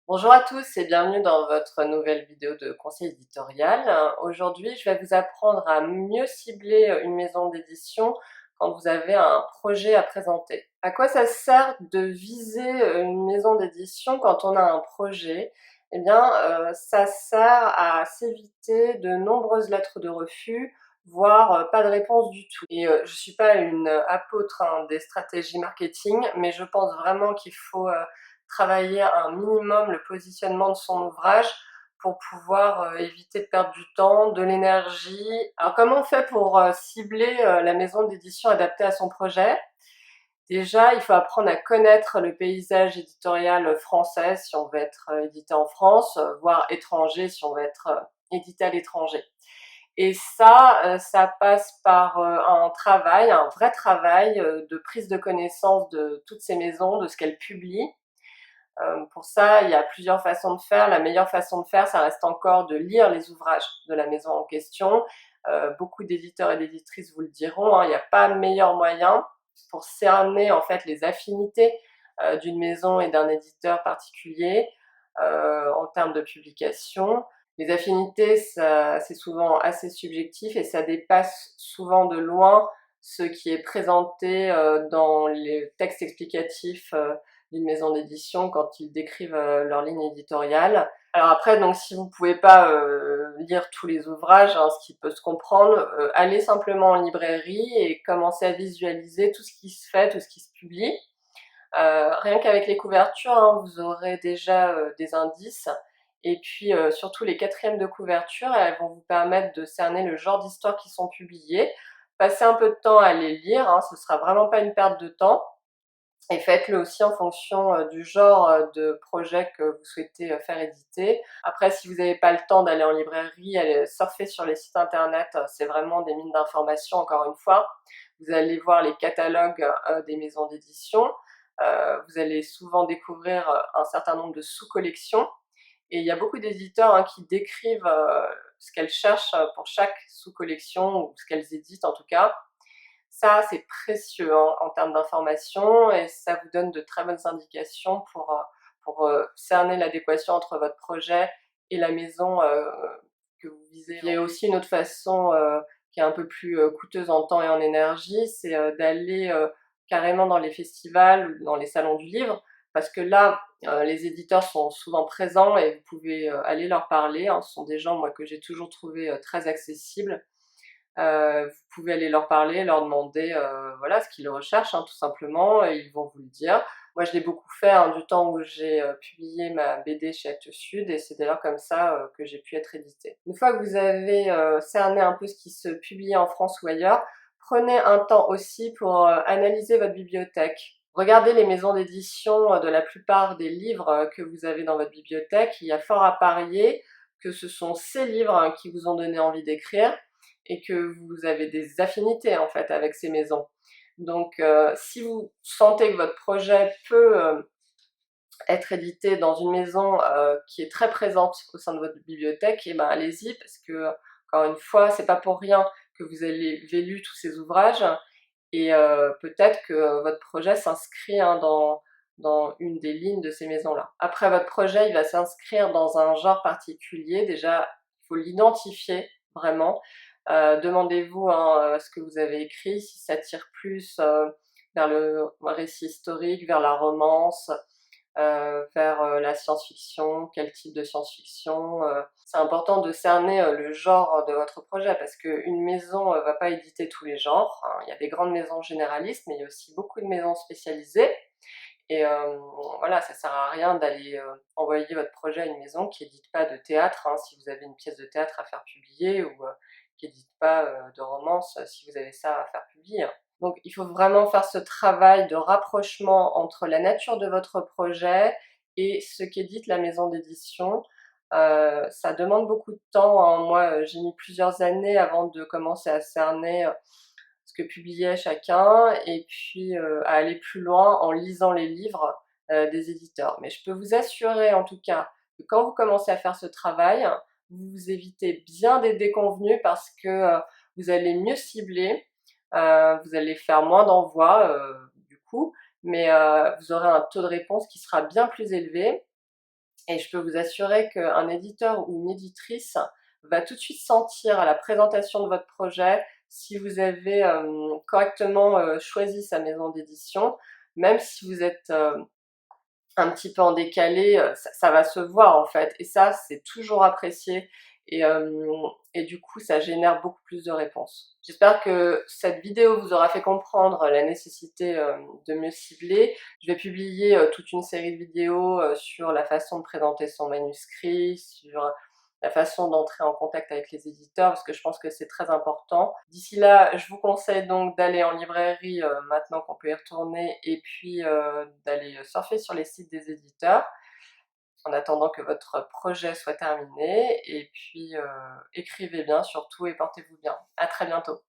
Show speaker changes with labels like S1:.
S1: Bonjour à tous et bienvenue dans votre nouvelle vidéo de conseil éditorial. Aujourd'hui, je vais vous apprendre à mieux cibler une maison d'édition quand vous avez un projet à présenter. À quoi ça sert de viser une maison d'édition quand on a un projet? Eh bien, ça sert à s'éviter de nombreuses lettres de refus, voire pas de réponse du tout. Et je suis pas une apôtre des stratégies marketing, mais je pense vraiment qu'il faut travailler un minimum le positionnement de son ouvrage pour pouvoir éviter de perdre du temps, de l'énergie. Alors comment on fait pour cibler la maison d'édition adaptée à son projet? Déjà, il faut apprendre à connaître le paysage éditorial français si on veut être édité en France, voire étranger si on veut être édité à l'étranger. Et ça passe par un vrai travail de prise de connaissance de toutes ces maisons, de ce qu'elles publient. Pour ça, il y a plusieurs façons de faire. La meilleure façon de faire, ça reste encore de lire les ouvrages de la maison en question. Beaucoup d'éditeurs et d'éditrices vous le diront, hein, il n'y a pas de meilleur moyen pour cerner en fait les affinités d'une maison et d'un éditeur particulier en termes de publication. Les affinités, c'est souvent assez subjectif et ça dépasse souvent de loin ce qui est présenté dans les textes explicatifs d'une maison d'édition quand ils décrivent leur ligne éditoriale. Alors après, donc si vous pouvez pas lire tous les ouvrages, hein, ce qui peut se comprendre, allez simplement en librairie et commencez à visualiser tout ce qui se fait, tout ce qui se publie. Rien qu'avec les couvertures, hein, vous aurez déjà des indices. Et puis surtout les quatrièmes de couverture, elles vont vous permettre de cerner le genre d'histoires qui sont publiées. Passez un peu de temps à les lire, hein, ce sera vraiment pas une perte de temps. Et faites-le aussi en fonction du genre de projet que vous souhaitez faire éditer. Après, si vous n'avez pas le temps d'aller en librairie, allez surfer sur les sites internet, c'est vraiment des mines d'informations encore une fois. Vous allez voir les catalogues des maisons d'édition. Vous allez souvent découvrir un certain nombre de sous-collections. Et il y a beaucoup d'éditeurs qui décrivent ce qu'elles cherchent pour chaque sous-collection, ou ce qu'elles éditent en tout cas. Ça, c'est précieux en termes d'information et ça vous donne de très bonnes indications pour cerner l'adéquation entre votre projet et la maison que vous visez. Il y a aussi une autre façon qui est un peu plus coûteuse en temps et en énergie, c'est d'aller carrément dans les festivals ou dans les salons du livre, parce que là, les éditeurs sont souvent présents et vous pouvez aller leur parler, hein. Ce sont des gens, moi, que j'ai toujours trouvé très accessibles. Vous pouvez aller leur parler, leur demander voilà ce qu'ils recherchent, hein, tout simplement, et ils vont vous le dire. Moi, je l'ai beaucoup fait du temps où j'ai publié ma BD chez Actes Sud, et c'est d'ailleurs comme ça que j'ai pu être éditée. Une fois que vous avez cerné un peu ce qui se publie en France ou ailleurs, prenez un temps aussi pour analyser votre bibliothèque. Regardez les maisons d'édition de la plupart des livres que vous avez dans votre bibliothèque. Il y a fort à parier que ce sont ces livres qui vous ont donné envie d'écrire et que vous avez des affinités en fait avec ces maisons. Donc si vous sentez que votre projet peut être édité dans une maison qui est très présente au sein de votre bibliothèque, et ben allez-y, parce que encore une fois, c'est pas pour rien que vous avez lu tous ces ouvrages, et peut-être que votre projet s'inscrit dans une des lignes de ces maisons-là. Après, votre projet, il va s'inscrire dans un genre particulier. Déjà, il faut l'identifier vraiment. Demandez-vous ce que vous avez écrit, si ça tire plus vers le récit historique, vers la romance, vers la science-fiction, quel type de science-fiction. C'est important de cerner le genre de votre projet, parce qu'une maison va pas éditer tous les genres, hein. Il y a des grandes maisons généralistes, mais il y a aussi beaucoup de maisons spécialisées. Et voilà, ça sert à rien d'aller envoyer votre projet à une maison qui édite pas de théâtre, hein, si vous avez une pièce de théâtre à faire publier, ou qui édite pas de romance si vous avez ça à faire publier, hein. Donc il faut vraiment faire ce travail de rapprochement entre la nature de votre projet et ce qu'édite la maison d'édition. Ça demande beaucoup de temps, hein. Moi, j'ai mis plusieurs années avant de commencer à cerner ce que publiait chacun, et puis à aller plus loin en lisant les livres des éditeurs. Mais je peux vous assurer en tout cas que quand vous commencez à faire ce travail, vous vous évitez bien des déconvenues, parce que vous allez mieux cibler, vous allez faire moins d'envois du coup, mais vous aurez un taux de réponse qui sera bien plus élevé, Et je peux vous assurer qu'un éditeur ou une éditrice va tout de suite sentir à la présentation de votre projet si vous avez correctement choisi sa maison d'édition, même si vous êtes un petit peu en décalé, ça va se voir en fait, et ça c'est toujours apprécié, et du coup ça génère beaucoup plus de réponses. J'espère que cette vidéo vous aura fait comprendre la nécessité de mieux cibler. Je vais publier toute une série de vidéos sur la façon de présenter son manuscrit, sur la façon d'entrer en contact avec les éditeurs, parce que je pense que c'est très important. D'ici là, je vous conseille donc d'aller en librairie maintenant qu'on peut y retourner, et puis d'aller surfer sur les sites des éditeurs en attendant que votre projet soit terminé, et puis écrivez bien surtout et portez-vous bien. À très bientôt.